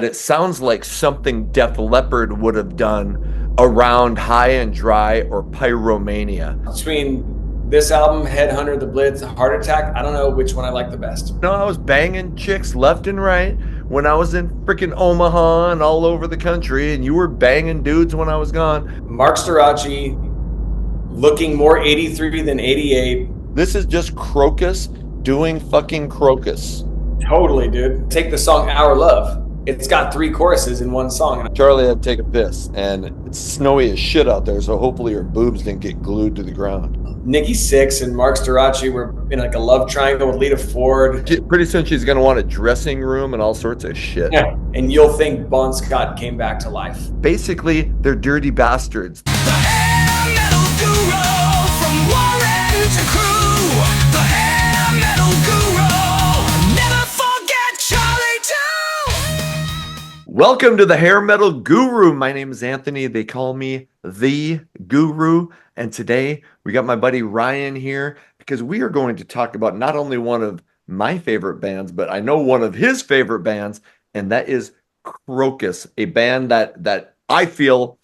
It sounds like something Def Leppard would have done around High and Dry or Pyromania. Between this album, Headhunter, The Blitz, Heart Attack, I don't know which one I like the best. No, I was banging chicks left and right when I was in freaking Omaha and all over the country, and you were banging dudes when I was gone. Mark Storaci looking more 83 than 88. This is just Krokus doing fucking Krokus. Totally, dude. Take the song Our Love. It's got 3 choruses in one song. Charlie had to take a piss, and it's snowy as shit out there, so hopefully her boobs didn't get glued to the ground. Nikki Sixx and Mark Storaci were in like a love triangle with Lita Ford. Pretty soon she's going to want a dressing room and all sorts of shit. Yeah, and you'll think Bon Scott came back to life. Basically, they're dirty bastards. The hair metal guru from Warren to Crew. The hair metal guru. Never forget Charlie too. Welcome to the Hair Metal Guru. My name is Anthony. They call me the Guru. And today we got my buddy Ryan here because we are going to talk about not only one of my favorite bands, but I know one of his favorite bands, and that is Krokus, a band that I feel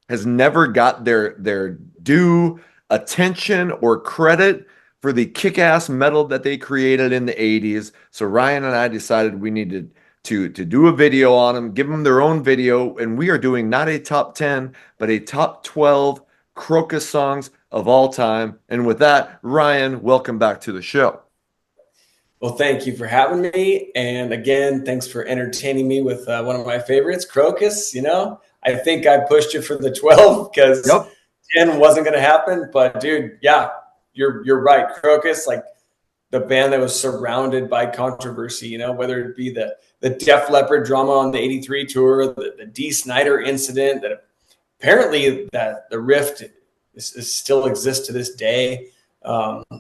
has never got their due attention or credit for the kick-ass metal that they created in the 80s. So Ryan and I decided we needed to do a video on them, give them their own video, and we are doing not a top 10, but a top 12 Krokus songs of all time. And with that, Ryan, welcome back to the show. Well, thank you for having me. And again, thanks for entertaining me with one of my favorites, Krokus. You know, I think I pushed you for the 12 because 10 wasn't going to happen. But dude, yeah, you're right. Krokus, like the band that was surrounded by controversy, you know, whether it be the Def Leppard drama on the 83 tour, the Dee Snider incident, that apparently that the rift is still exists to this day.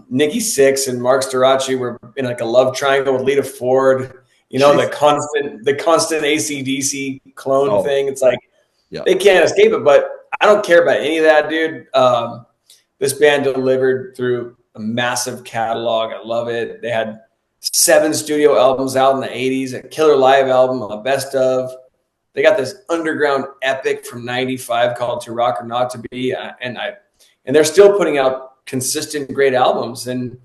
Nikki Sixx and Mark Storaci were in like a love triangle with Lita Ford. You know, the constant AC/DC clone thing. It's like they can't escape it. But I don't care about any of that, dude. This band delivered through a massive catalog. I love it. They had 7 studio albums out in the 80s, a killer live album, a best of. They got this underground epic from 95 called To Rock or Not to Be. And they're still putting out consistent great albums. And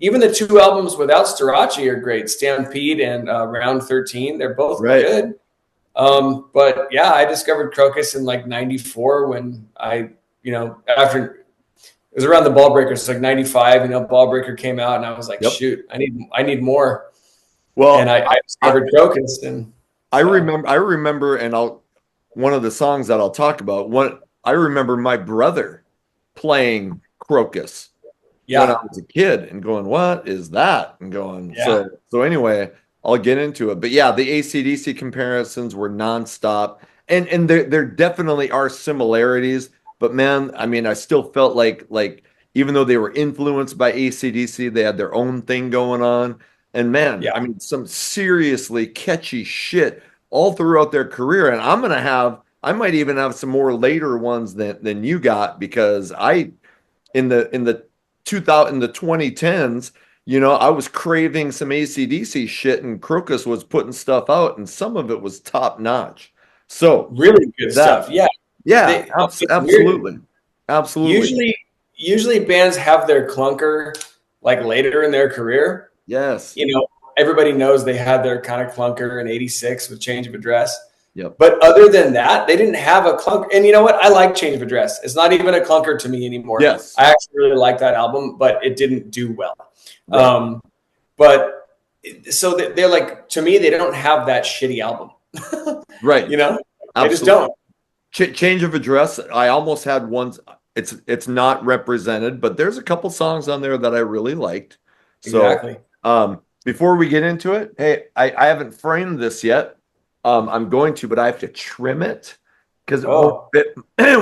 even the 2 albums without Storaci are great. Stampede and Round 13. They're both good. But yeah, I discovered Krokus in like 94 when after it was around the Ball Breakers, like 95, Ball Breaker came out and I was like, shoot, I need more. Well, and I discovered Krokus and I remember, and one of the songs that I'll talk about. I remember my brother playing Krokus when I was a kid, and going, "What is that?" And going, so anyway, I'll get into it. But yeah, the AC/DC comparisons were nonstop, and there definitely are similarities. But man, I mean, I still felt like even though they were influenced by AC/DC, they had their own thing going on. And man, I mean, some seriously catchy shit all throughout their career. And I might even have some more later ones than you got, because in the 2010s, I was craving some AC/DC shit, and Krokus was putting stuff out, and some of it was top notch. So really good stuff. Absolutely. Usually bands have their clunker like later in their career. Yes. Everybody knows they had their kind of clunker in 86 with Change of Address. Yep. But other than that, they didn't have a clunker. And you know what? I like Change of Address. It's not even a clunker to me anymore. Yes. I actually really like that album, but it didn't do well. Right. So they're like, to me, they don't have that shitty album. Right. They just don't. Change of Address, I almost had one. It's not represented, but there's a couple songs on there that I really liked. Exactly. So before we get into it, hey, I haven't framed this yet. I'm going to, but I have to trim it because it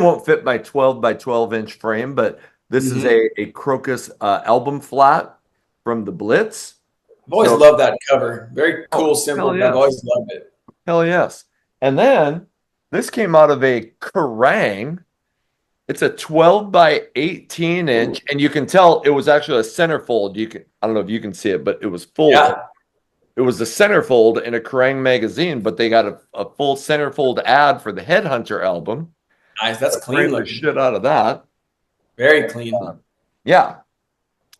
won't fit my 12 by 12 inch frame. But this is a Krokus album flat from the Blitz. I've always loved that cover. Very cool symbol. Yes. I've always loved it. Hell yes. And then this came out of a Kerrang. It's a 12 by 18 inch, and you can tell it was actually a centerfold. I don't know if you can see it, but it was full. Yeah. it was a centerfold in a Kerrang magazine, but they got a full centerfold ad for the Headhunter album. Nice. That's I clean framed the looking. shit out of that. Very clean. Yeah.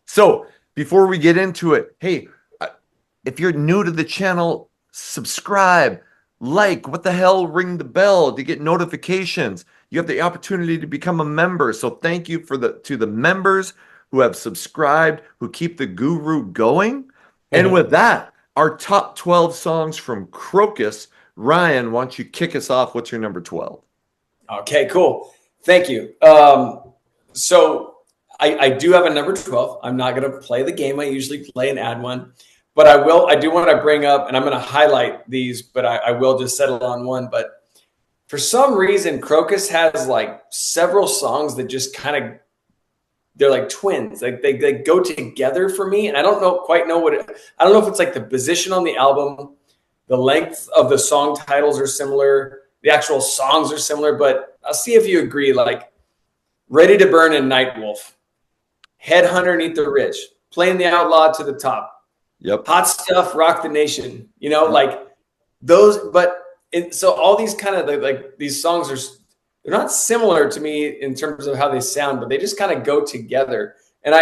So before we get into it, hey, if you're new to the channel, subscribe, like, what the hell, ring the bell to get notifications. You have the opportunity to become a member. So thank you to the members who have subscribed, who keep the guru going. And with that, our top 12 songs from Krokus. Ryan, why don't you kick us off? What's your number 12? Okay, cool. Thank you. So I do have a number 12. I'm not going to play the game I usually play and add one, but I do want to bring up, and I'm going to highlight these, but I will just settle on one. But for some reason, Krokus has like several songs that just kind of, they're like twins. Like they go together for me. And I don't quite know I don't know if it's like the position on the album, the length of the song titles are similar, the actual songs are similar, but I'll see if you agree. Like Ready to Burn and Nightwolf, Headhunter, Neath the Rich, Playing the Outlaw to the Top, Yep. Hot Stuff, Rock the Nation, Yep. like those, so all these kind of like these songs they're not similar to me in terms of how they sound, but they just kind of go together. And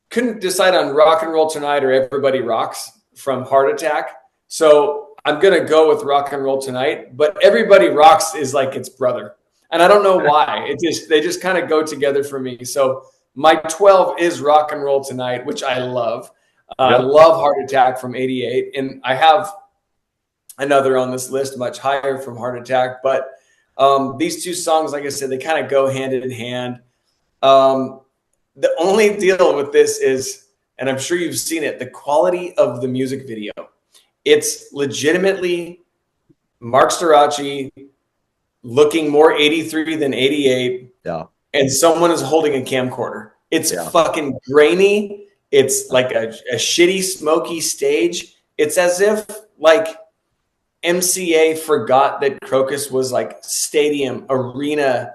couldn't decide on Rock and Roll Tonight or Everybody Rocks from Heart Attack. So I'm going to go with Rock and Roll Tonight, but Everybody Rocks is like its brother. And I don't know why. They just kind of go together for me. So my 12 is Rock and Roll Tonight, which I love. I love Heart Attack from '88. And I have another on this list much higher from Heart Attack. But these two songs, like I said, they kind of go hand in hand. The only deal with this is, and I'm sure you've seen it, the quality of the music video. It's legitimately Mark Storace looking more 83 than 88. Yeah. And someone is holding a camcorder. It's fucking grainy. It's like a shitty, smoky stage. It's as if like MCA forgot that Krokus was like stadium, arena,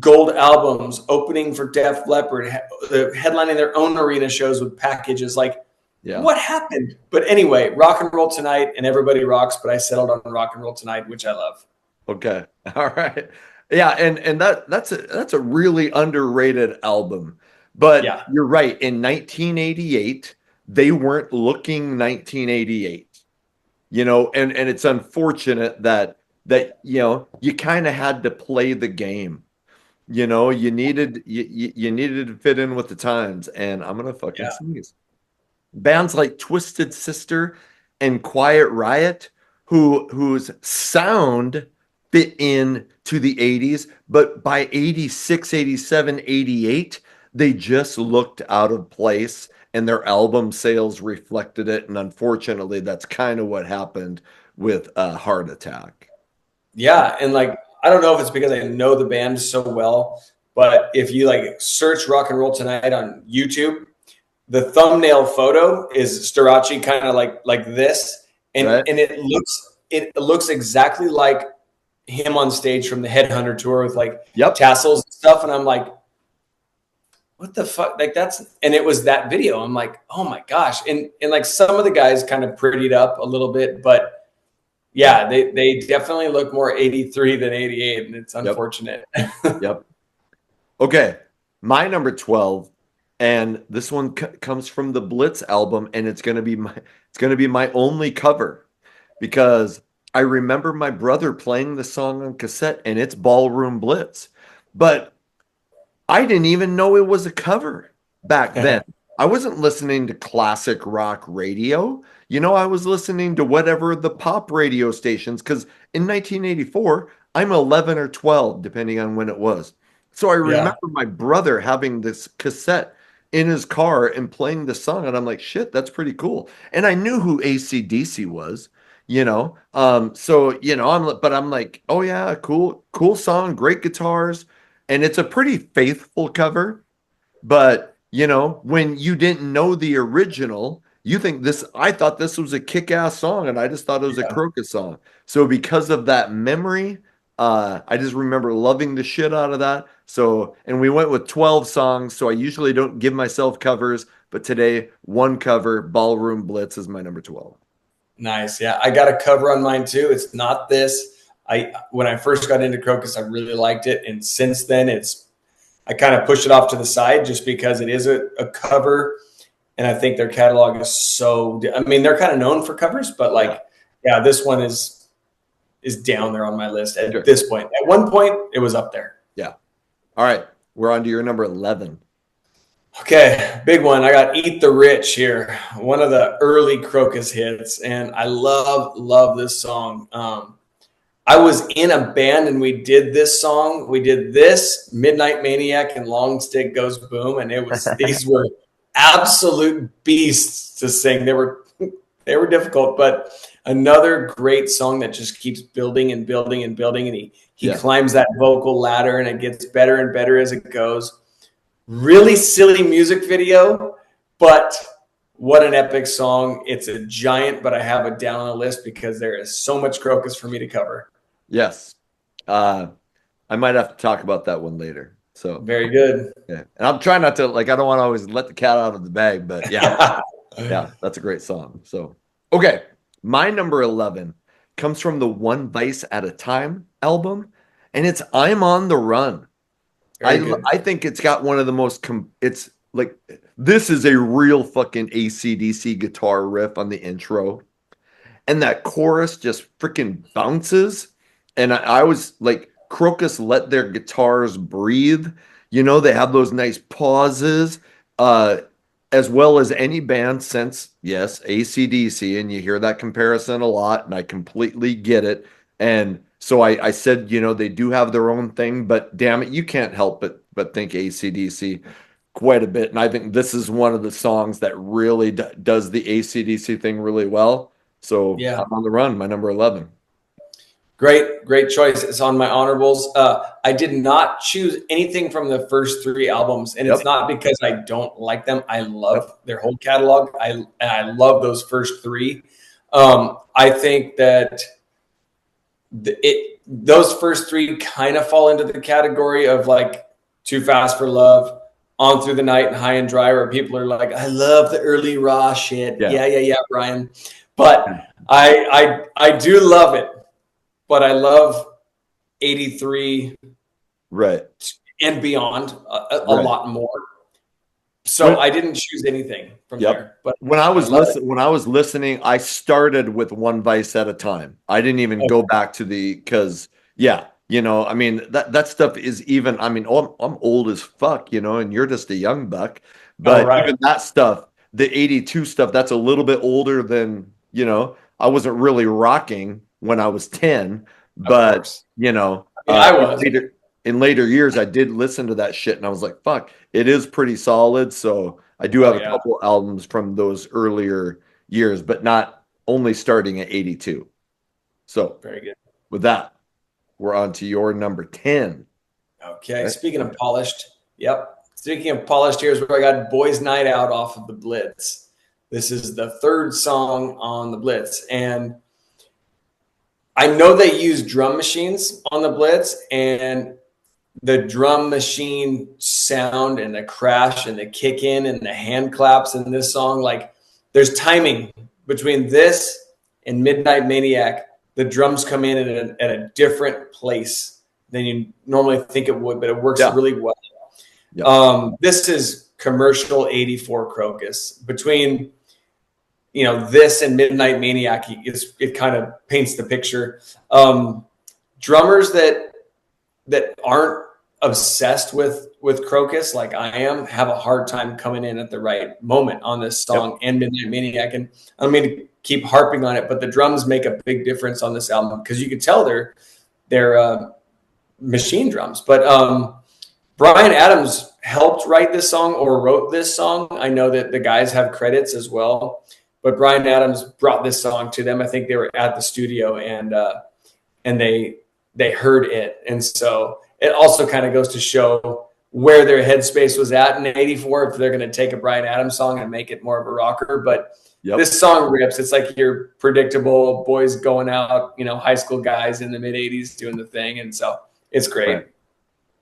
gold albums, opening for Def Leppard, headlining their own arena shows with packages. Like, what happened? But anyway, Rock and Roll Tonight and Everybody Rocks, but I settled on Rock and Roll Tonight, which I love. Okay. All right. Yeah, and that's a really underrated album. But you're right. In 1988, they weren't looking 1988. And it's unfortunate that you kind of had to play the game. You needed to fit in with the times, and I'm gonna fucking sneeze. Bands like Twisted Sister and Quiet Riot, whose sound fit in to the 80s, but by 86, 87, 88, they just looked out of place, and their album sales reflected it. And unfortunately, that's kind of what happened with Heart Attack. Yeah, and like I don't know if it's because I know the band so well, but if you like search Rock and Roll Tonight on YouTube, the thumbnail photo is Storace kind of like this, and and it looks exactly like him on stage from the Headhunter tour with like tassels and stuff, and I'm like, what the fuck? Like and it was that video. I'm like, oh my gosh, and like some of the guys kind of prettied up a little bit, but yeah, they definitely look more 83 than 88, and it's unfortunate. Yep. Okay, my number 12, and this one comes from the Blitz album, and it's gonna be my only cover, because I remember my brother playing the song on cassette, and it's Ballroom Blitz, but I didn't even know it was a cover back then. I wasn't listening to classic rock radio. I was listening to whatever the pop radio stations, because in 1984, I'm 11 or 12, depending on when it was. So I remember my brother having this cassette in his car and playing the song, and I'm like, shit, that's pretty cool. And I knew who AC/DC was, I'm like, oh yeah, cool song, great guitars. And it's a pretty faithful cover, but when you didn't know the original, I thought this was a kick-ass song, and I just thought it was a Krokus song. So because of that memory, I just remember loving the shit out of that. So, and we went with 12 songs. So I usually don't give myself covers, but today, one cover, Ballroom Blitz, is my number 12. Nice. Yeah, I got a cover on mine too. It's not this. When I first got into Krokus, I really liked it, and since then, I kind of pushed it off to the side just because it is a cover, and I think their catalog is so. I mean, they're kind of known for covers, but like, yeah, this one is down there on my list at this point. At one point, it was up there. Yeah. All right, we're on to your number 11. Okay, big one. I got Eat the Rich here, one of the early Krokus hits, and I love this song. I was in a band and we did this song. We did this, Midnight Maniac, and Long Stick Goes Boom, and these were absolute beasts to sing. They were difficult, but another great song that just keeps building and building and building, and he climbs that vocal ladder, and it gets better and better as it goes. Really silly music video, but what an epic song. It's a giant, but I have it down on the list because there is so much Krokus for me to cover. Yes. I might have to talk about that one later. So very good. Yeah. And I'm trying not to, like, I don't want to always let the cat out of the bag, but yeah. Yeah, that's a great song. So, okay. My number 11 comes from the One Vice at a Time album, and it's I'm on the Run. I think it's got one of the most, it's like, this is a real fucking AC/DC guitar riff on the intro. And that chorus just freaking bounces. And I was like, Krokus let their guitars breathe. You know, they have those nice pauses, as well as any band since, yes, AC/DC. And you hear that comparison a lot, and I completely get it. And so I said, you know, they do have their own thing, but damn it, you can't help but think AC/DC quite a bit. And I think this is one of the songs that really does the AC/DC thing really well. So yeah, I'm on the Run, my number 11. Great choice. It's on my honorables. I did not choose anything from the first three albums, and it's not because I don't like them. I love their whole catalog. I love those first three. I think that those first three kind of fall into the category of like Too Fast for Love, On Through the Night, and High and Dry, where people are like, I love the early raw shit. Yeah, Brian. But I do love it. But I love 83 and beyond a lot more. So I didn't choose anything from there. But when I was listening, I started with One Vice at a Time. I didn't even go back to because you know, I mean, that stuff is even, I mean, I'm old as fuck, you know, and you're just a young buck. But even that stuff, the 82 stuff, that's a little bit older than, you know, I wasn't really rocking when I was 10, but you know, I was. In later years, I did listen to that shit, and I was like, fuck, it is pretty solid. So I do have a couple albums from those earlier years, but not only starting at 82. So very good. With that, we're on to your number 10. Okay. Speaking of polished, Speaking of polished, here's where I got Boys Night Out off of the Blitz. This is the third song on the Blitz, and I know they use drum machines on the Blitz, and the drum machine sound and the crash and the kick in and the hand claps in this song, like there's timing between this and Midnight Maniac. The drums come in at a different place than you normally think it would, but it works really well. This is commercial 84 Krokus. Between this and Midnight Maniac, it kind of paints the picture. Drummers that aren't obsessed with Krokus like I am have a hard time coming in at the right moment on this song and Midnight Maniac. And I don't mean to keep harping on it, but the drums make a big difference on this album because you could tell they're machine drums. But Bryan Adams helped write this song or wrote this song. I know that the guys have credits as well. But Bryan Adams brought this song to them. I think they were at the studio and they heard it. And so it also kind of goes to show where their headspace was at in 84, if they're going to take a Bryan Adams song and make it more of a rocker. But Yep. this song rips. It's like your predictable boys going out, high school guys in the mid '80s doing the thing, and so it's Right. great.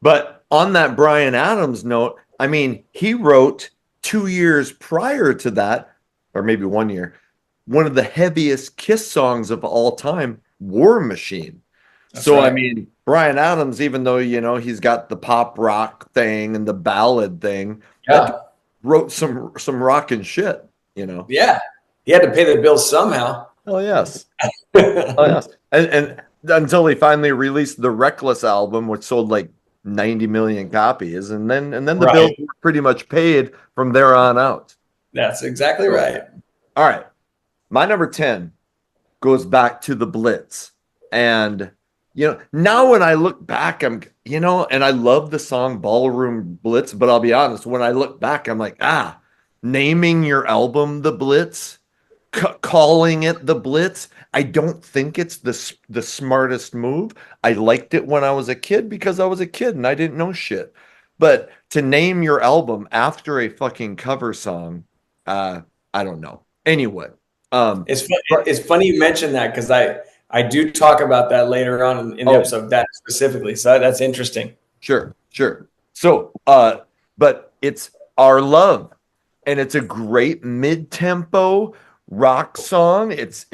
But on that Bryan Adams note, I mean, he wrote 2 years prior to that, or maybe 1 year, one of the heaviest Kiss songs of all time, War Machine. That's So, I right. mean, Bryan Adams, even though, he's got the pop rock thing and the ballad thing, that dude Yeah, wrote some rockin' shit. yeah. He had to pay the bills somehow. Oh, yes. Oh, yes. And until he finally released the Reckless album, which sold like 90 million copies, and then the bills Right. were pretty much paid from there on out. That's exactly So, right. all right. My number 10 goes back to the Blitz. And now when I look back, and I love the song Ballroom Blitz, but I'll be honest, when I look back, I'm like, naming your album The Blitz, calling it The Blitz, I don't think it's the smartest move. I liked it when I was a kid because I was a kid and I didn't know shit. But to name your album after a fucking cover song, uh, I don't know. Anyway, It's fun, but it's funny you mentioned that because I do talk about that later on in the oh, episode, that specifically. So that's interesting. sure, sure. So, but it's Our Love, and it's a great mid-tempo rock song. It's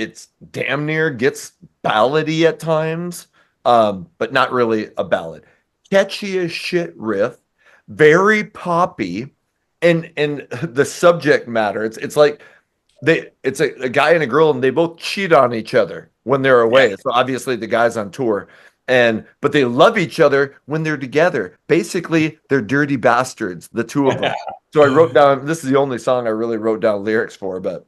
damn near gets ballady at times, but not really a ballad. Catchy as shit riff, very poppy, and the subject matter. It's like it's a guy and a girl, and they both cheat on each other when they're Yeah. away. So obviously the guy's on tour, but they love each other when they're together. Basically, they're dirty bastards, the two of them. So I wrote down, this is the only song I really wrote down lyrics for, but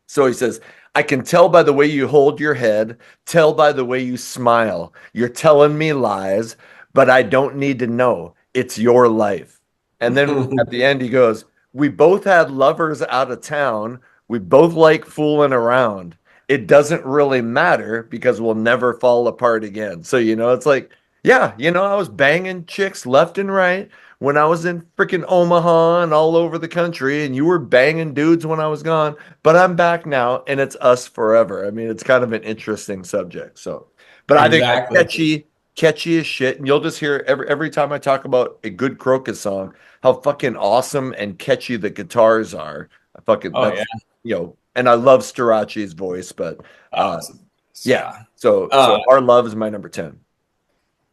so he says, I can tell by the way you hold your head, tell by the way you smile. You're telling me lies, but I don't need to know. It's your life. And then at the end, he goes, we both had lovers out of town. We both like fooling around. It doesn't really matter because we'll never fall apart again. So, it's like, yeah, I was banging chicks left and right when I was in freaking Omaha and all over the country, and you were banging dudes when I was gone, but I'm back now and it's us forever. I mean, it's kind of an interesting subject. So, but I think Exactly. catchy as shit. And you'll just hear every time I talk about a good Krokus song, how fucking awesome and catchy the guitars are. Oh yeah. And I love Starachi's voice, but Oh, yeah. yeah. So Our Love is my number 10.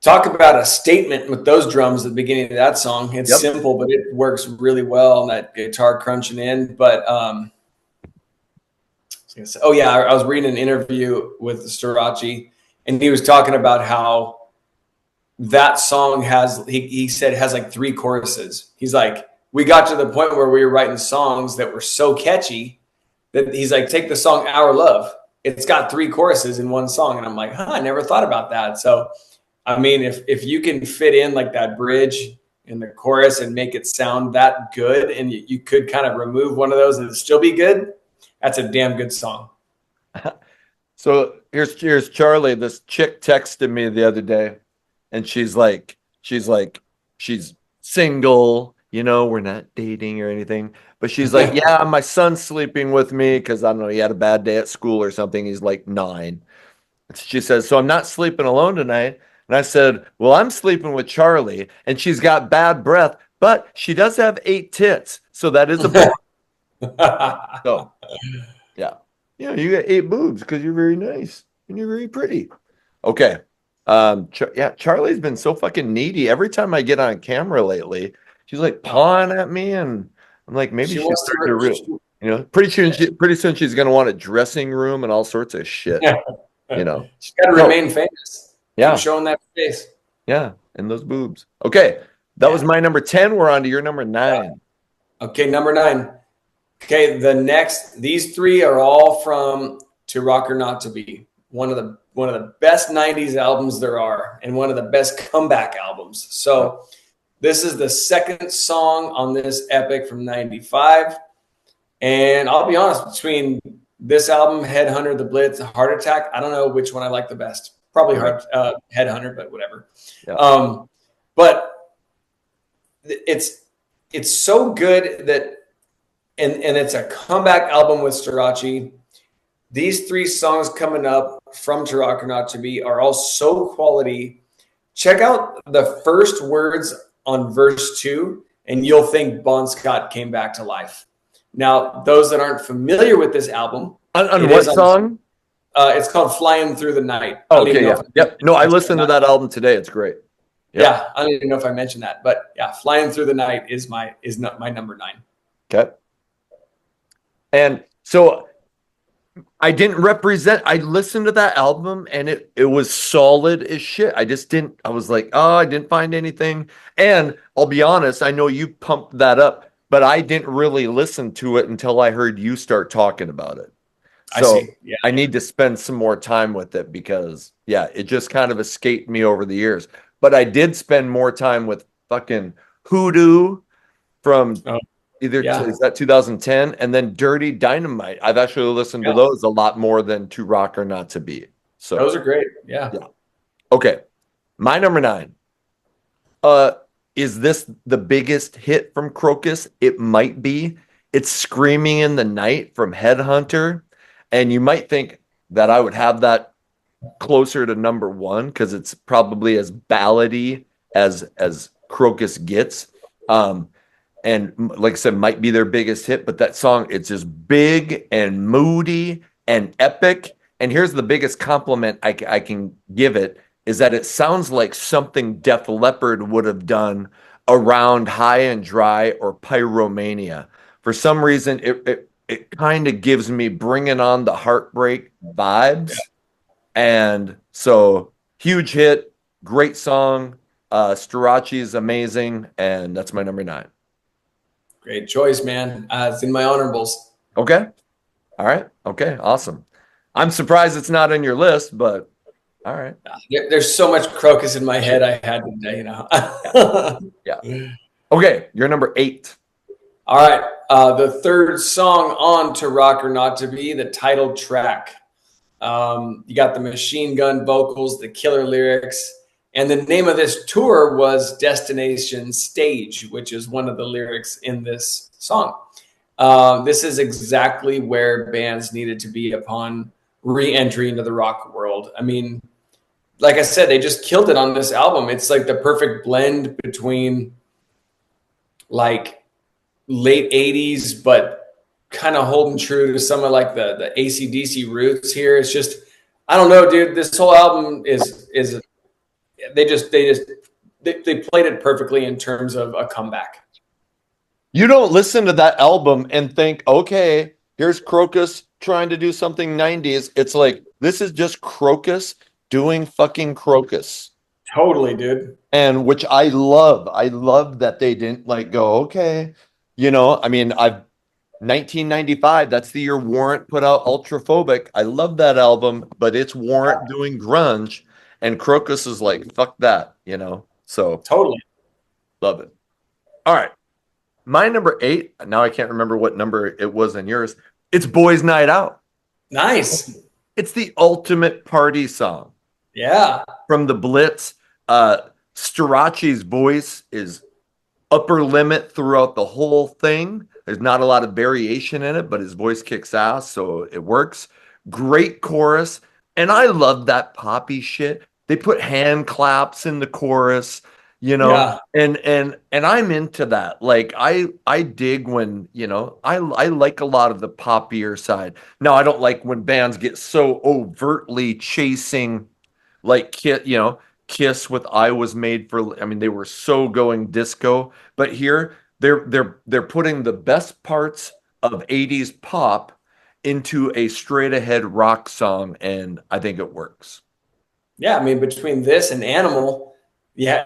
Talk about a statement with those drums at the beginning of that song. It's Yep. simple, but it works really well. And that guitar crunching in. But oh yeah, I was reading an interview with Starachi, and he was talking about how that song he said has like 3 choruses. He's like, we got to the point where we were writing songs that were so catchy that he's like, take the song Our Love. It's got 3 choruses in one song. And I'm like, I never thought about that. So I mean, if you can fit in like that bridge in the chorus and make it sound that good, and you could kind of remove one of those and it'd still be good, that's a damn good song. So here's Charlie. This chick texted me the other day, and she's single. We're not dating or anything, but she's like, yeah, my son's sleeping with me because I don't know, he had a bad day at school or something. He's like 9. She says, so I'm not sleeping alone tonight. And I said, well, I'm sleeping with Charlie, and she's got bad breath, but she does have 8 tits, so that is a bonus. So yeah. Yeah, you got 8 boobs because you're very nice and you're very pretty. Okay. Yeah, Charlie's been so fucking needy. Every time I get on camera lately, she's like pawing at me, and I'm like, maybe She she's wants starting to real. to. Pretty soon she's gonna want a dressing room and all sorts of shit. Yeah. You know. She's got to So remain famous. Keep yeah, showing that face. yeah, and those boobs. Okay, that was my number 10. We're on to your number 9. Okay, number 9. Okay, these 3 are all from To Rock or Not to Be. One of the best 90s albums there are, and one of the best comeback albums. So this is the second song on this epic from 95. And I'll be honest, between this album, Headhunter, The Blitz, Heart Attack, I don't know which one I like the best. Probably Headhunter, but whatever. Yeah. But it's so good that and it's a comeback album with Starachi. These three songs coming up from To Rock or Not to Be are all so quality. Check out the first words on verse 2, and you'll think Bon Scott came back to life. Now, those that aren't familiar with this album, On it what is on. song? It's called "Flying Through the Night." I Oh, don't even okay, know yeah. if I Yep. No, I mentioned listened to that. that album today. It's great. Yep. Yeah, I don't even know if I mentioned that, but yeah, "Flying Through the Night" is not my number 9. Okay. And so I listened to that album and it was solid as shit. I was like, oh, I didn't find anything. And I'll be honest, I know you pumped that up, but I didn't really listen to it until I heard you start talking about it. I So see. Yeah, I need to spend some more time with it because, yeah, it just kind of escaped me over the years. But I did spend more time with fucking Hoodoo from oh, is yeah, that 2010 and then Dirty Dynamite. I've actually listened to yeah. those a lot more than To Rock or Not to Be. Those So, are great. Yeah. yeah. Okay. My number 9. Uh, is this the biggest hit from Krokus? It might be. It's Screaming in the Night from Headhunter. And you might think that I would have that closer to number 1 because it's probably as ballady as Krokus gets. And like I said, might be their biggest hit, but that song, it's just big and moody and epic. And here's the biggest compliment I can give it is that it sounds like something Def Leppard would have done around High and Dry or Pyromania. For some reason, it kind of gives me Bringing on the Heartbreak vibes. And so, huge hit, great song. Starachi is amazing, and that's my number 9. Great choice, man. It's in my honorables. Okay. All right. Okay. Awesome. I'm surprised it's not on your list, but all right. There's so much Crocus in my head. I had to, Yeah. Okay. You're number 8. All right. The third song on To Rock or Not to Be, the title track. You got the machine gun vocals, the killer lyrics, and the name of this tour was Destination Stage, which is one of the lyrics in this song. This is exactly where bands needed to be upon re-entry into the rock world. I mean, like I said, they just killed it on this album. It's like the perfect blend between like late 80s, but kind of holding true to some of like the AC/DC roots here. It's just, I don't know, dude. This whole album is they played it perfectly in terms of a comeback. You don't listen to that album and think, okay, here's Krokus trying to do something 90s. It's like, this is just Krokus doing fucking Krokus. Totally, dude. And which I love. I love that they didn't like go, okay, I mean, 1995, that's the year Warrant put out Ultraphobic. I love that album, but it's Warrant doing grunge, and Krokus is like, fuck that, So Totally. love it. All right. My number 8, now I can't remember what number it was in yours. It's Boys Night Out. Nice. It's the ultimate party song. Yeah. From the Blitz. Starachi's voice is upper limit throughout the whole thing. There's not a lot of variation in it, but his voice kicks ass, so it works. Great chorus. And I love that poppy shit. They put hand claps in the chorus, Yeah. and I'm into that. Like I dig when, I like a lot of the poppier side. Now I don't like when bands get so overtly chasing like Kiss with I Was Made for, I mean, they were so going disco, but here they're putting the best parts of 80s pop into a straight ahead rock song, and I think it works. Yeah. I mean, between this and Animal, yeah,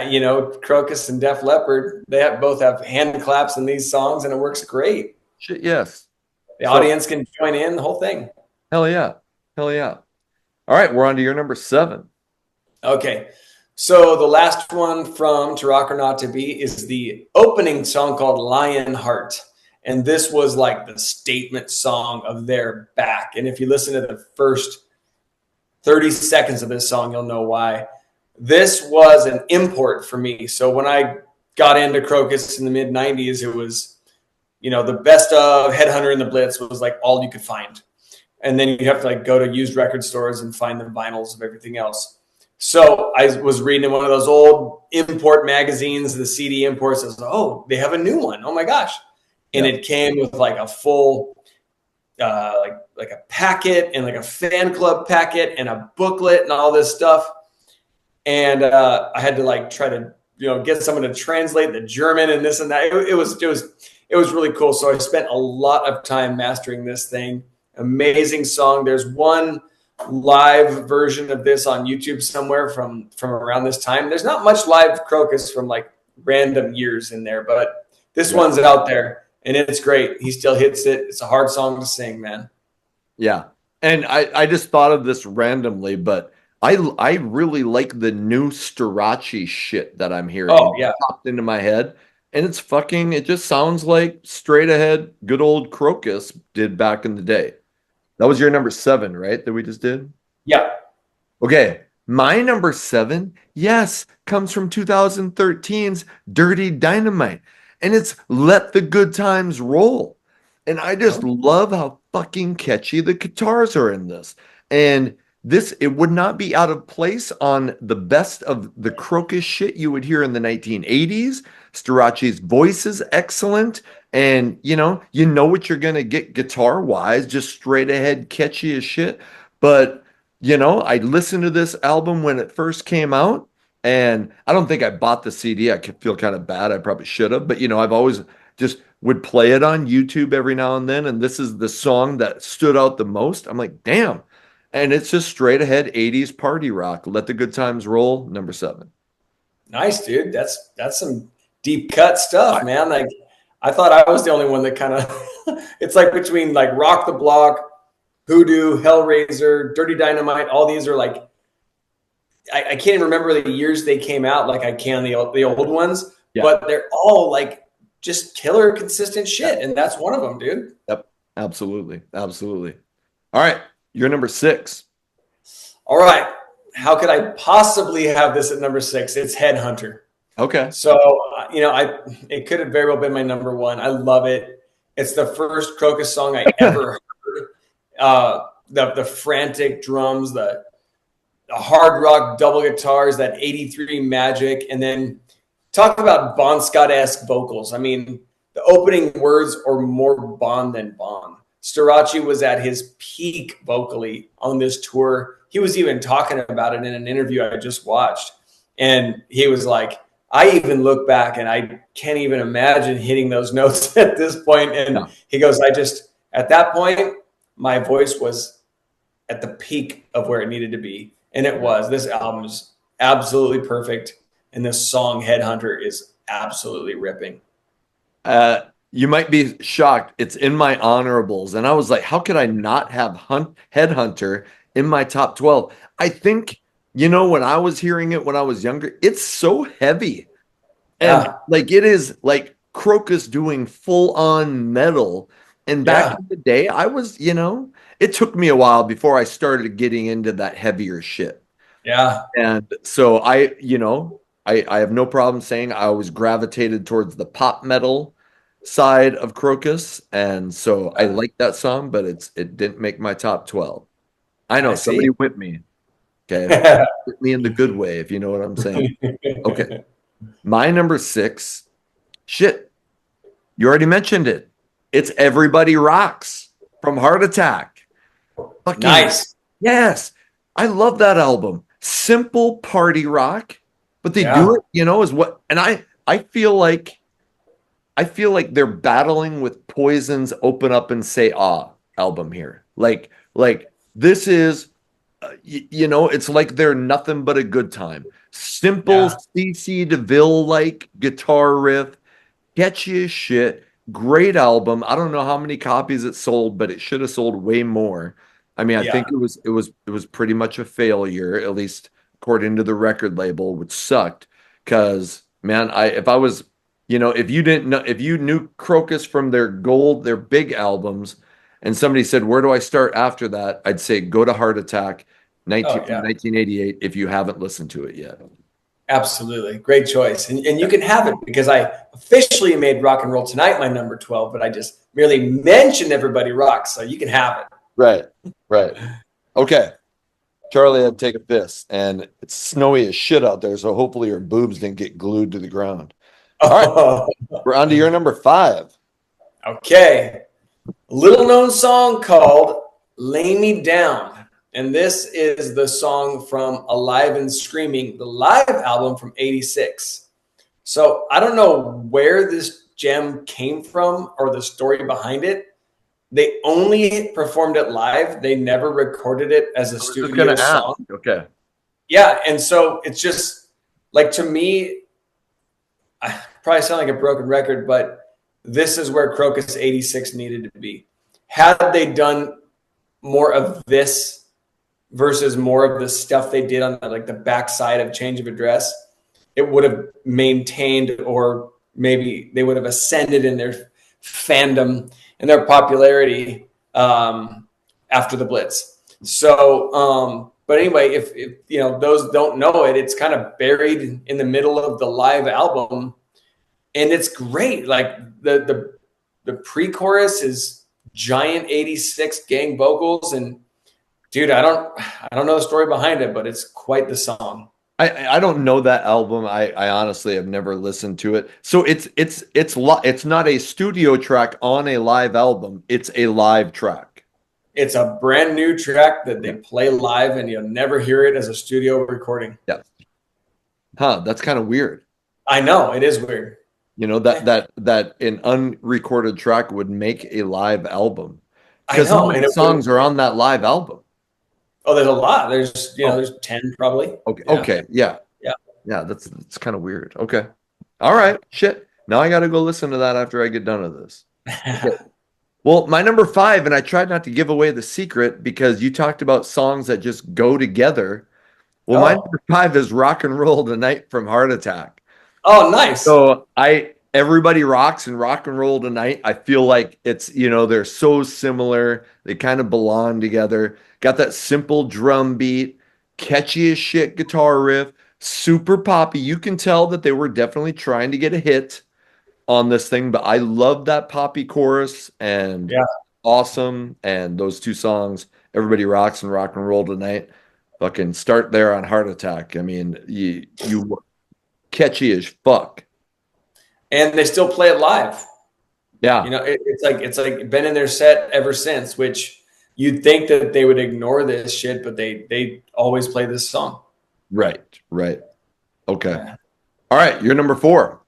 Crocus and Def Leppard, both have hand claps in these songs, and it works great. Shit, yes. The audience can join in the whole thing. Hell yeah. Hell yeah. All right, we're on to your number 7. Okay. So the last one from To Rock or Not to Be is the opening song called Lionheart. And this was like the statement song of their back. And if you listen to the first 30 seconds of this song, you'll know why. This was an import for me. So when I got into Crocus in the mid 90s, it was the best of Headhunter and the Blitz was like all you could find. And then you have to like go to used record stores and find the vinyls of everything else. So I was reading in one of those old import magazines, the CD imports. I was like, oh, they have a new one. Oh my gosh. And it came with like a full, like a packet and like a fan club packet and a booklet and all this stuff. And I had to like try to, get someone to translate the German and this and that. It was really cool. So I spent a lot of time mastering this thing. Amazing song. There's one live version of this on YouTube somewhere from around this time. There's not much live Krokus from like random years in there, but this one's out there and it's great. He still hits it. It's a hard song to sing, man. Yeah. And I just thought of this randomly, but I really like the new Starachi shit that I'm hearing. Oh, yeah. It popped into my head. And it just sounds like straight ahead, good old Krokus did back in the day. That was your number 7, right? That we just did? Yeah. Okay. My number 7, yes, comes from 2013's Dirty Dynamite. And it's Let the Good Times Roll. And I just love how fucking catchy the guitars are in this. And it would not be out of place on the best of the Krokus shit you would hear in the 1980s. Starachi's voice is excellent. And, you know what you're going to get guitar-wise, just straight ahead catchy as shit. But, I listened to this album when it first came out. And I don't think I bought the CD. I could feel kind of bad. I probably should have. But, I've always just would play it on YouTube every now and then. And this is the song that stood out the most. I'm like, damn. And it's just straight ahead 80s party rock. Let the Good Times Roll, number 7. Nice, dude. That's some deep cut stuff, man. Like I thought I was the only one that kind of it's like between like Rock the Block, Hoodoo, Hellraiser, Dirty Dynamite, all these are like I can't even remember the years they came out like I can the old ones, but they're all like just killer consistent shit. And that's one of them, dude. Yep. Absolutely. Absolutely. All right. You're number 6. All right. How could I possibly have this at number 6? It's Headhunter. Okay. So, it could have very well been my number 1. I love it. It's the first Krokus song I ever heard. The frantic drums, the hard rock double guitars, that 83 magic, and then talk about Bon Scott-esque vocals. I mean, the opening words are more Bon than Bon. Starachi was at his peak vocally on this tour. He was even talking about it in an interview I just watched. And he was like, I even look back and I can't even imagine hitting those notes at this point. And he goes, at that point, my voice was at the peak of where it needed to be. And it was. This album is absolutely perfect. And this song, Headhunter, is absolutely ripping. You might be shocked. It's in my honorables. And I was like, how could I not have Headhunter in my top 12? I think, when I was hearing it when I was younger, it's so heavy. And like it is like Krokus doing full on metal. And back in the day, I was, it took me a while before I started getting into that heavier shit. Yeah. And so I have no problem saying I always gravitated towards the pop metal side of Krokus, and so I like that song, but it didn't make my top 12. I know somebody whipped me. Okay, whipped me in the good way, if you know what I'm saying. Okay, my number 6. Shit, you already mentioned it. It's Everybody Rocks from Heart Attack. Fucking nice. Yes, I love that album. Simple party rock, but they do it. Is what, and I feel like they're battling with Poison's "Open Up and Say Ah" album here. Like this is, it's like they're nothing but a good time. Simple CC DeVille like guitar riff, catchy as shit. Great album. I don't know how many copies it sold, but it should have sold way more. I mean, I think it was pretty much a failure, at least according to the record label, which sucked. Because man, if I was if you didn't know, if you knew Krokus from their big albums, and somebody said, where do I start after that? I'd say go to Heart Attack, 1988, if you haven't listened to it yet. Absolutely. Great choice. And you can have it because I officially made Rock and Roll Tonight my number 12, but I just merely mentioned Everybody Rocks. So you can have it. Right, right. Okay. Charlie had to take a piss, and it's snowy as shit out there, so hopefully her boobs didn't get glued to the ground. All right, Oh, we're on to your number 5. okay. A little known song called Lay Me Down. And this is the song from Alive and Screaming, the live album from '86. So I don't know where this gem came from or the story behind it. They only performed it live. They never recorded it as a I was just gonna studio ask. song. Okay. Yeah, and so it's just like, to me, I probably sound like a broken record, but this is where Krokus '86 needed to be. Had they done more of this versus more of the stuff they did on the backside of Change of Address, it would have maintained, or maybe they would have ascended in their fandom and their popularity after the Blitz. So, but anyway, if you know, those don't know it, it's kind of buried in the middle of the live album, and it's great. Like the pre-chorus is giant '86 gang vocals, and dude, I don't know the story behind it, but it's quite the song. I don't know that album. I honestly have never listened to it. So it's not a studio track on a live album. It's a live track. It's a brand new track that they play live, and you'll never hear it as a studio recording. Yeah. Huh, that's kind of weird. I know, it is weird. You know, that an unrecorded track would make a live album. I Because how know, many songs are on that live album? Oh, there's a lot. There's 10 probably. Okay. Yeah. Okay. Yeah. Yeah. Yeah. That's kind of weird. Okay. All right. Shit. Now I got to go listen to that after I get done with this. Okay. Well, my number 5, and I tried not to give away the secret because you talked about songs that just go together. Well, my number 5 is Rock and Roll Tonight from Heart Attack. Oh, nice. So Everybody Rocks and Rock and Roll Tonight. I feel like it's, they're so similar. They kind of belong together. Got that simple drum beat, catchy as shit guitar riff, super poppy. You can tell that they were definitely trying to get a hit on this thing, but I love that poppy chorus, and awesome. And those two songs, Everybody Rocks and Rock and Roll Tonight, fucking start there on Heart Attack. I mean, you catchy as fuck. And they still play it live. Yeah. It's like been in their set ever since, which you'd think that they would ignore this shit, but they always play this song. Right. Okay. Yeah. All right, you're number 4.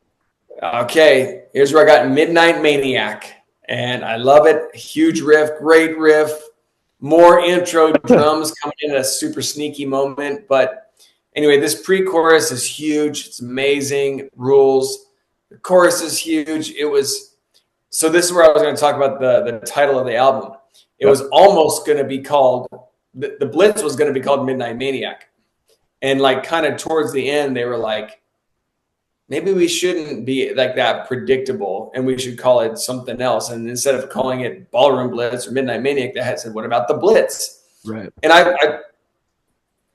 Okay, here's where I got Midnight Maniac, and I love it. Huge riff, great riff, more intro drums coming in at a super sneaky moment. But anyway, this pre-chorus is huge. It's amazing. Rules. The chorus is huge. So this is where I was going to talk about the title of the album. It was almost going to be called, the Blitz was going to be called Midnight Maniac. And kind of towards the end, they were like, maybe we shouldn't be like that predictable, and we should call it something else. And instead of calling it Ballroom Blitz or Midnight Maniac, they had said, what about the Blitz? Right. And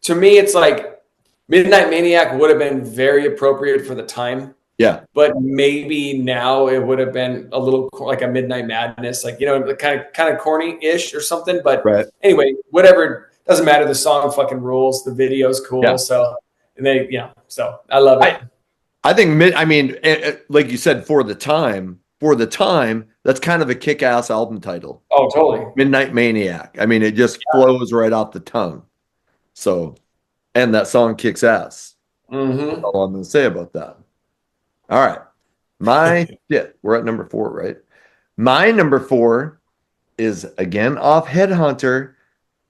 to me, it's like Midnight Maniac would have been very appropriate for the time. Yeah. But maybe now it would have been a little like a Midnight Madness, kind of corny-ish or something. But anyway, whatever, doesn't matter. The song fucking rules. The video's cool. Yeah. So, so I love it. I think, like you said, for the time, that's kind of a kick-ass album title. Oh, totally. Midnight Maniac. I mean, it just flows right off the tongue. So, and that song kicks ass. Mm-hmm. That's all I'm going to say about that. All right. We're at number 4, right? My number 4 is, again, off Headhunter,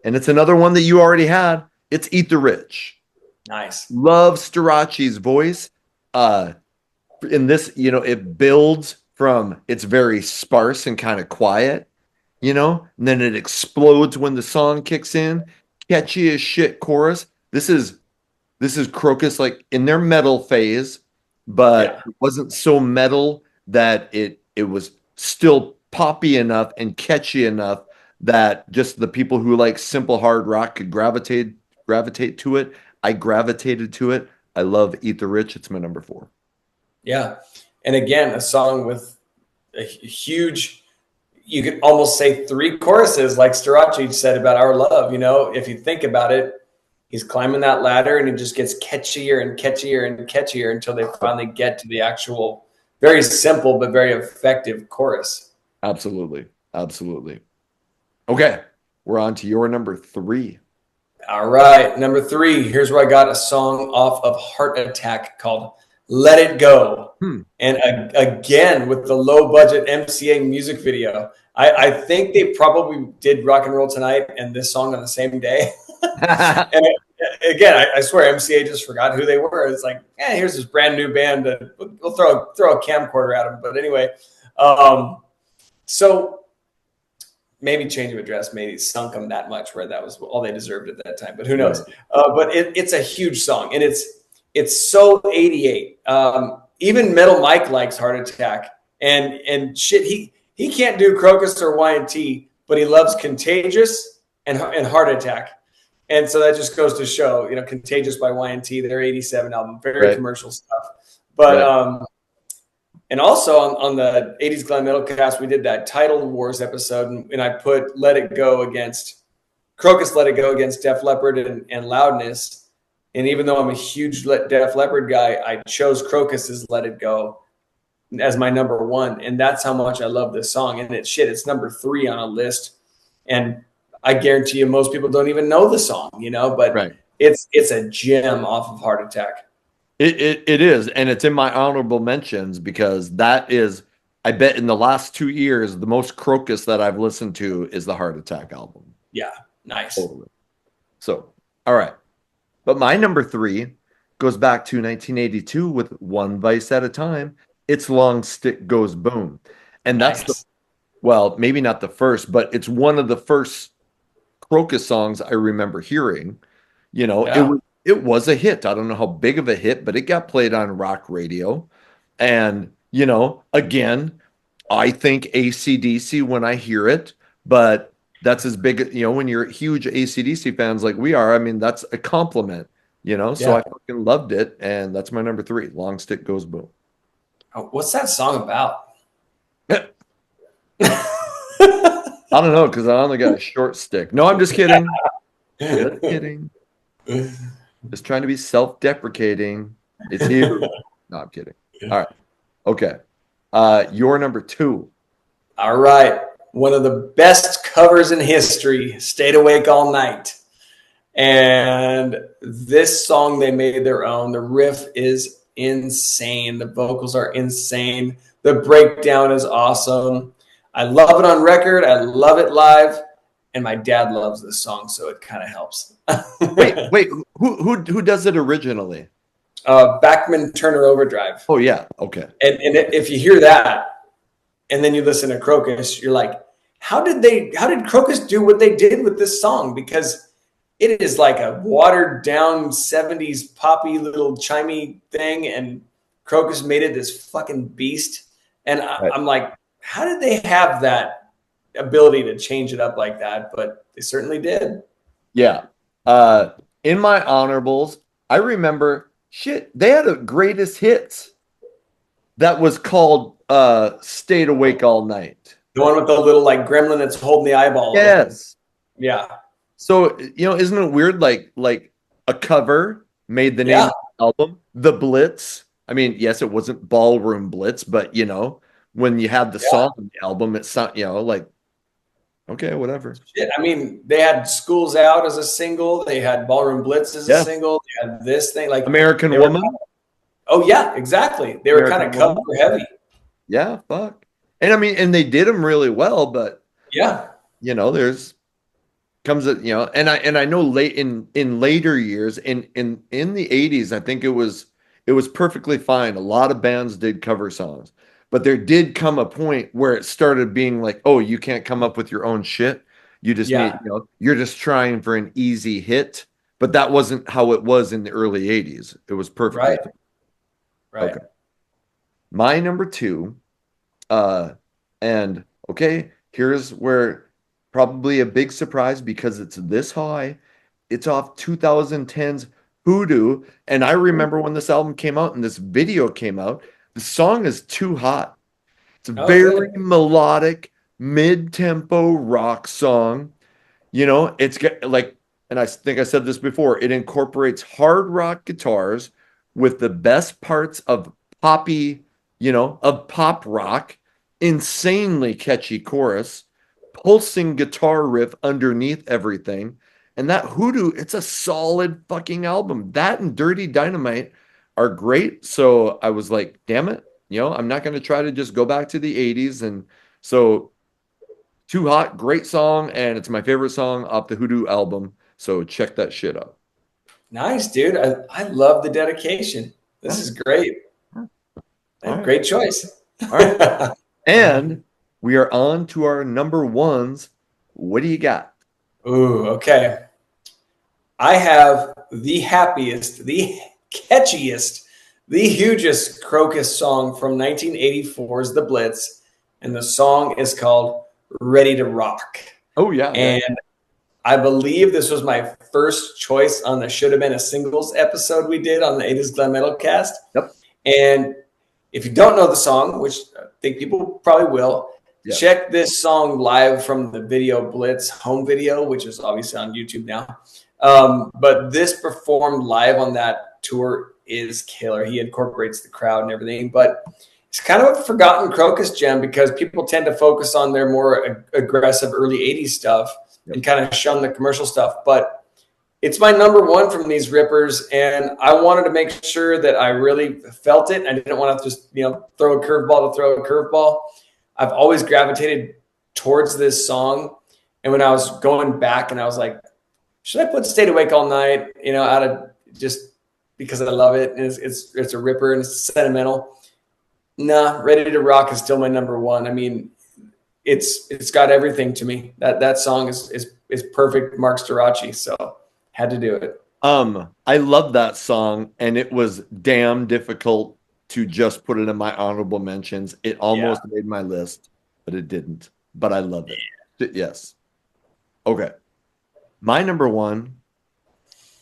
and it's another one that you already had. It's Eat the Rich. Nice. Love Starachi's voice. In this, it builds from, it's very sparse and kind of quiet, and then it explodes when the song kicks in. Catchy as shit chorus. This is Krokus in their metal phase, but it wasn't so metal that it was still poppy enough and catchy enough that just the people who like simple hard rock could gravitate to it. I gravitated to it. I love Eat the Rich. It's my number four. Yeah. And again, a song with a huge, you could almost say three choruses, like Starachi said about Our Love. You know, if you think about it, he's climbing that ladder and it just gets catchier and catchier and catchier until they finally get to the actual very simple but very effective chorus. Absolutely. Absolutely. Okay. We're on to your number three. All right, number three. Here's where I got a song off of Heart Attack called Let It Go. Hmm. And again, with the low budget MCA music video, I think they probably did Rock and Roll Tonight and this song on the same day. And again, I swear MCA just forgot who they were. It's like, here's this brand new band. We'll throw a camcorder at them. But anyway, so maybe Change of Address maybe sunk them that much where that was all they deserved at that time. But who knows? Right. But it's a huge song, and it's so 88. Even Metal Mike likes Heart Attack, and shit. He can't do Krokus or Y&T, but he loves Contagious and Heart Attack. And so that just goes to show, you know, Contagious by Y&T, their 87 album, very Right. commercial stuff. But Right. and also on the 80s Glam Metal Cast, we did that Title Wars episode, and I put Let It Go against Krokus, Let It Go against Def Leppard and Loudness. And even though I'm a huge Def Leppard guy, I chose Krokus's Let It Go as my number one. And that's how much I love this song. And it's number three on a list. And I guarantee you most people don't even know the song, you know, but Right. it's a gem off of Heart Attack. It is, and it's in my honorable mentions because that is, I bet in the last 2 years, the most Krokus that I've listened to is the Heart Attack album. Yeah, nice. Totally. So, all right. But my number three goes back to 1982 with One Vice at a Time. It's Long Stick Goes Boom. And that's Nice. well, maybe not the first, but it's one of the first Krokus songs I remember hearing. You know, Yeah. it was a hit. I don't know how big of a hit, but it got played on rock radio. And, you know, again, I think AC/DC when I hear it, but that's as big, you know, when you're huge AC/DC fans like we are, I mean, that's a compliment, you know? So Yeah. I fucking loved it. And that's my number three, Long Stick Goes Boom. Oh, what's that song about? I don't know, because I only got a short stick. No, I'm just kidding. Just kidding. Just trying to be self-deprecating. It's here. No, I'm kidding. All right. Okay. Your number two. All right. One of the best covers in history, Stayed Awake All Night. And this song they made their own. The riff is insane. The vocals are insane. The breakdown is awesome. I love it on record. I love it live. And my dad loves this song, so it kind of helps. Wait. Who does it originally? Backman Turner Overdrive. Oh yeah. Okay. And if you hear that, and then you listen to Krokus, you're like, how did Krokus do what they did with this song? Because it is like a watered down 70s poppy little chimey thing, and Krokus made it this fucking beast. And Right. I'm like, how did they have that ability to change it up like that? But they certainly did. Yeah. In my honorables, I remember shit. They had a greatest hits that was called "Stayed Awake All Night." The one with the little like gremlin that's holding the eyeball. Yes. Yeah. So, you know, isn't it weird? Like a cover made the name Yeah. of the album, The Blitz. I mean, yes, it wasn't Ballroom Blitz, but you know, when you had the Yeah. song on the album, it sound, you know, like okay, whatever. Shit, I mean, they had Schools Out as a single. They had Ballroom Blitz as Yeah. a single. They had this thing like American they were- Woman. Oh yeah, exactly. They were kind of American cover heavy. Yeah, fuck. And I mean, and they did them really well, but Yeah. you know, there's comes a, you know, and I know late in later years in the 80s, I think it was perfectly fine. A lot of bands did cover songs, but there did come a point where it started being like, oh, you can't come up with your own shit. You just Yeah. need, you know, you're just trying for an easy hit. But that wasn't how it was in the early 80s. It was perfectly Right. fine. Right. Okay. My number two, and okay, here's where probably a big surprise because it's this high. It's off 2010's Hoodoo. And I remember when this album came out and this video came out, the song is Too Hot. It's a Oh, very good. melodic, mid-tempo rock song. It's got like, and I think I said this before, it incorporates hard rock guitars with the best parts of poppy, of pop rock, insanely catchy chorus, pulsing guitar riff underneath everything. And that Hoodoo, it's a solid fucking album. That and Dirty Dynamite are great. So I was like, damn it, I'm not going to try to just go back to the 80s. And so Too Hot, great song, and it's my favorite song off the Hoodoo album. So check that shit out. Nice, dude. I love the dedication. This Yeah. is great. All right. Great choice. All right. And we are on to our number ones. What do you got? Ooh, okay. I have the happiest, the catchiest, the hugest Krokus song from 1984's The Blitz, and the song is called Ready to Rock. Oh, yeah. And I believe this was my first choice on the Should Have Been a Singles episode we did on the 80s Glam Metal cast. Yep. And if you don't know the song, which I think people probably will, check this song live from the Video Blitz home video, which is obviously on YouTube now. But this performed live on that tour is killer. He incorporates the crowd and everything, but it's kind of a forgotten Krokus gem because people tend to focus on their more aggressive early 80s stuff and kind of shun the commercial stuff. But it's my number one from these rippers, and I wanted to make sure that I really felt it. I didn't want to just, throw a curveball to throw a curveball. I've always gravitated towards this song. And when I was going back and I was like, should I put Stayed Awake All Night, out of just because I love it and it's a ripper and it's sentimental. Nah, Ready to Rock is still my number one. I mean, it's got everything to me. That song is perfect Mark Storace, so had to do it. I love that song, and it was damn difficult to just put it in my honorable mentions. It almost made my list, but it didn't. But I love it. Yes. Okay. My number one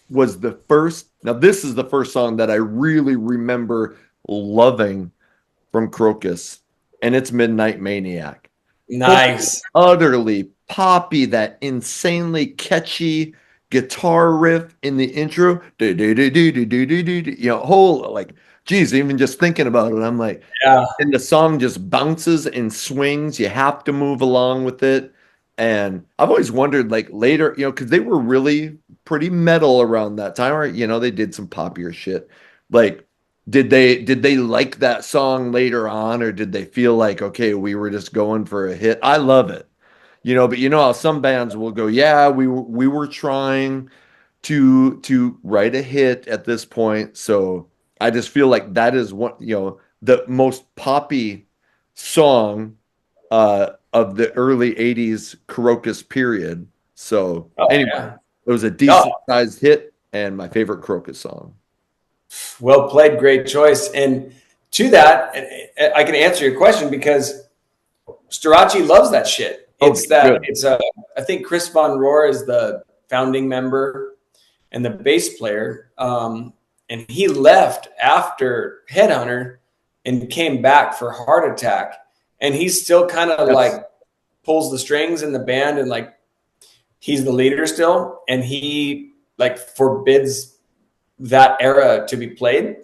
was the first. Now, this is the first song that I really remember loving from Krokus, and it's Midnight Maniac. Nice. Utterly poppy, that insanely catchy guitar riff in the intro. Whole like, geez, even just thinking about it, I'm like, and the song just bounces and swings. You have to move along with it. And I've always wondered, like later, because they were really pretty metal around that time, or they did some poppier shit. Like, did they like that song later on, or did they feel like, okay, we were just going for a hit? I love it, but how some bands will go, yeah, we were trying to write a hit at this point. So I just feel like that is what the most poppy song of the early 80s Krokus period. So anyway, it was a decent sized hit and my favorite Krokus song. Well played, great choice. And to that, I can answer your question because Storace loves that shit. I think Chris Von Rohr is the founding member and the bass player. And he left after Headhunter and came back for Heart Attack. And he's still kind of like pulls the strings in the band and like he's the leader still. And he like forbids that era to be played.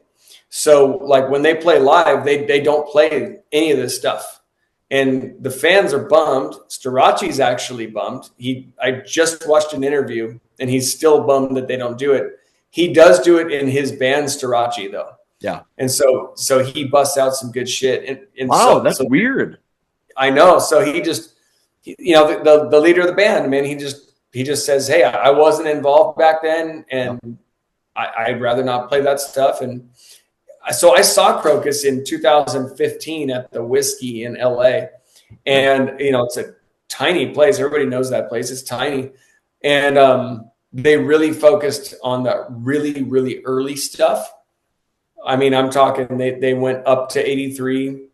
So like when they play live, they don't play any of this stuff. And the fans are bummed. Storace's actually bummed. I just watched an interview and he's still bummed that they don't do it. He does do it in his band Storace though. Yeah. And so he busts out some good shit. And wow, that's weird. I know. So he just, the leader of the band, man, he just says, hey, I wasn't involved back then. And I'd rather not play that stuff. And so I saw Krokus in 2015 at the Whiskey in LA. And, it's a tiny place. Everybody knows that place. It's tiny. And they really focused on the really, really early stuff. I mean, I'm talking, they went up to 83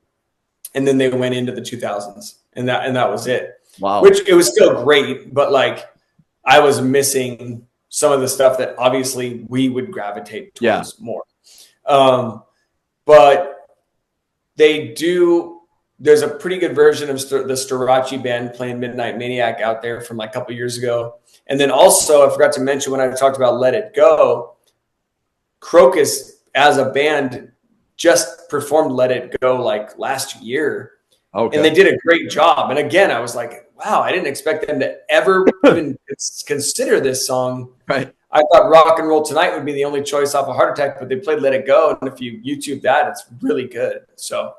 and then they went into the 2000s and that was it. Wow. Which it was still great, but like I was missing some of the stuff that obviously we would gravitate Yeah. towards more. But they do, there's a pretty good version of the Storace band playing Midnight Maniac out there from like a couple years ago. And then also, I forgot to mention when I talked about Let It Go, Krokus as a band just performed Let It Go like last year. Okay. And they did a great job. And again, I was like, wow, I didn't expect them to ever even consider this song. Right. I thought Rock and Roll Tonight would be the only choice off of Heart Attack, but they played Let It Go. And if you YouTube that, it's really good. So,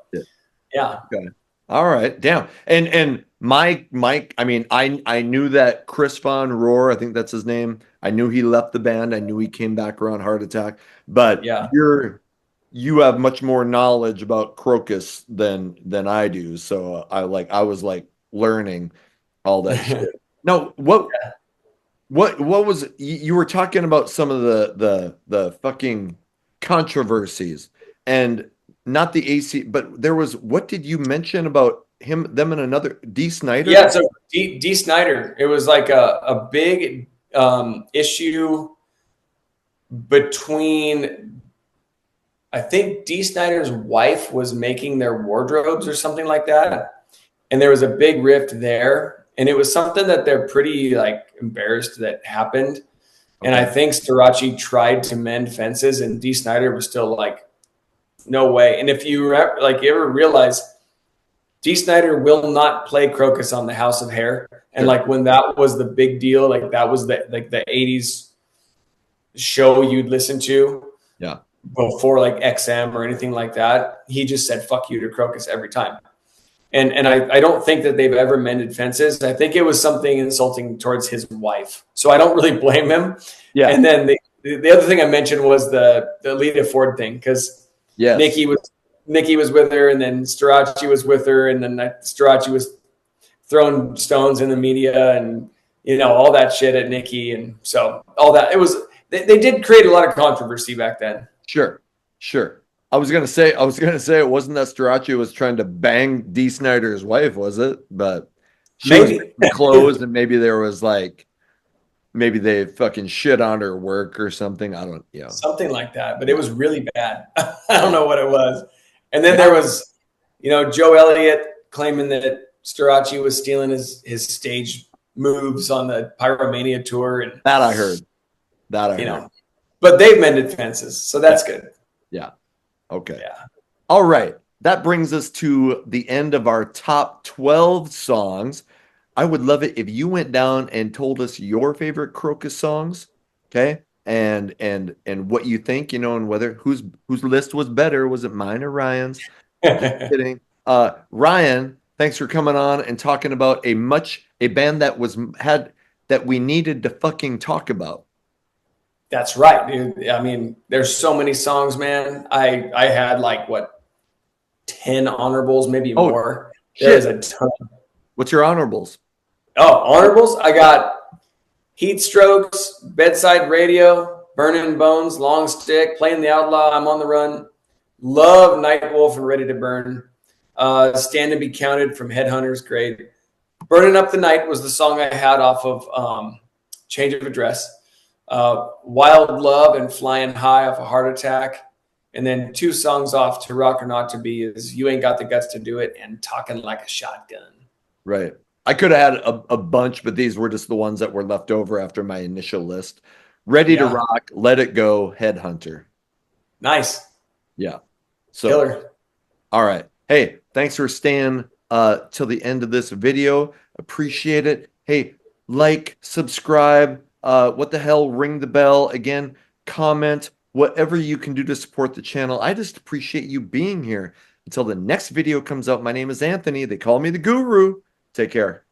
yeah. Okay. All right. Damn. And Mike, I mean, I knew that Chris Von Rohr, I think that's his name. I knew he left the band. I knew he came back around Heart Attack. But Yeah. you have much more knowledge about Krokus than I do. So I was like learning all that shit. No, what was you were talking about some of the fucking controversies and not the AC, but there was, what did you mention about them and another D. Snyder? Yeah, so D. Snyder, it was like a big issue between, I think D. Snyder's wife was making their wardrobes or something like that. And there was a big rift there. And it was something that they're pretty like embarrassed that happened. Okay. And I think Storace tried to mend fences and D. Snyder was still like, no way. And if you ever realize D. Snyder will not play Krokus on the House of Hair. And like when that was the big deal, like that was the 80s show you'd listen to. Yeah. Before like XM or anything like that, he just said fuck you to Krokus every time. And I don't think that they've ever mended fences. I think it was something insulting towards his wife. So I don't really blame him. Yeah. And then the other thing I mentioned was the Lita Ford thing, because Nikki was with her, and then Storace was with her, and then Storace was throwing stones in the media and all that shit at Nikki, and so all that, it was they did create a lot of controversy back then. Sure. I was gonna say it wasn't that Storace was trying to bang D. Snyder's wife, was it? But she was clothes, and maybe there was like, maybe they fucking shit on her work or something. I don't, something like that. But it was really bad. I don't know what it was. And then there was, Joe Elliott claiming that Storace was stealing his stage moves on the Pyromania tour, and that I heard. But they've mended fences, so that's good. Yeah. Okay. Yeah. All right. That brings us to the end of our top 12 songs. I would love it if you went down and told us your favorite Krokus songs, okay? And what you think, and whether whose list was better. Was it mine or Ryan's? Just kidding. Ryan, thanks for coming on and talking about a band that we needed to fucking talk about. That's right, dude. I mean, there's so many songs, man. I had like 10 honorables, maybe more. There's a ton. What's your honorables? Oh, honorables? I got Heat Strokes, Bedside Radio, Burning Bones, Long Stick, Playing the Outlaw, I'm on the Run. Love Nightwolf and Ready to Burn. Stand and Be Counted from Headhunters, great. Burning Up the Night was the song I had off of Change of Address. Wild Love and Flying High off a Heart Attack. And then 2 songs off To Rock or Not to Be is You Ain't Got the Guts to Do It and Talking Like a Shotgun. Right. I could have had a bunch, but these were just the ones that were left over after my initial list. Ready to Rock, Let It Go, Headhunter. Nice. Yeah. So, killer. All right. Hey, thanks for staying till the end of this video. Appreciate it. Hey, like, subscribe, what the hell, ring the bell. Again, comment, whatever you can do to support the channel. I just appreciate you being here. Until the next video comes out, my name is Anthony. They call me the Guru. Take care.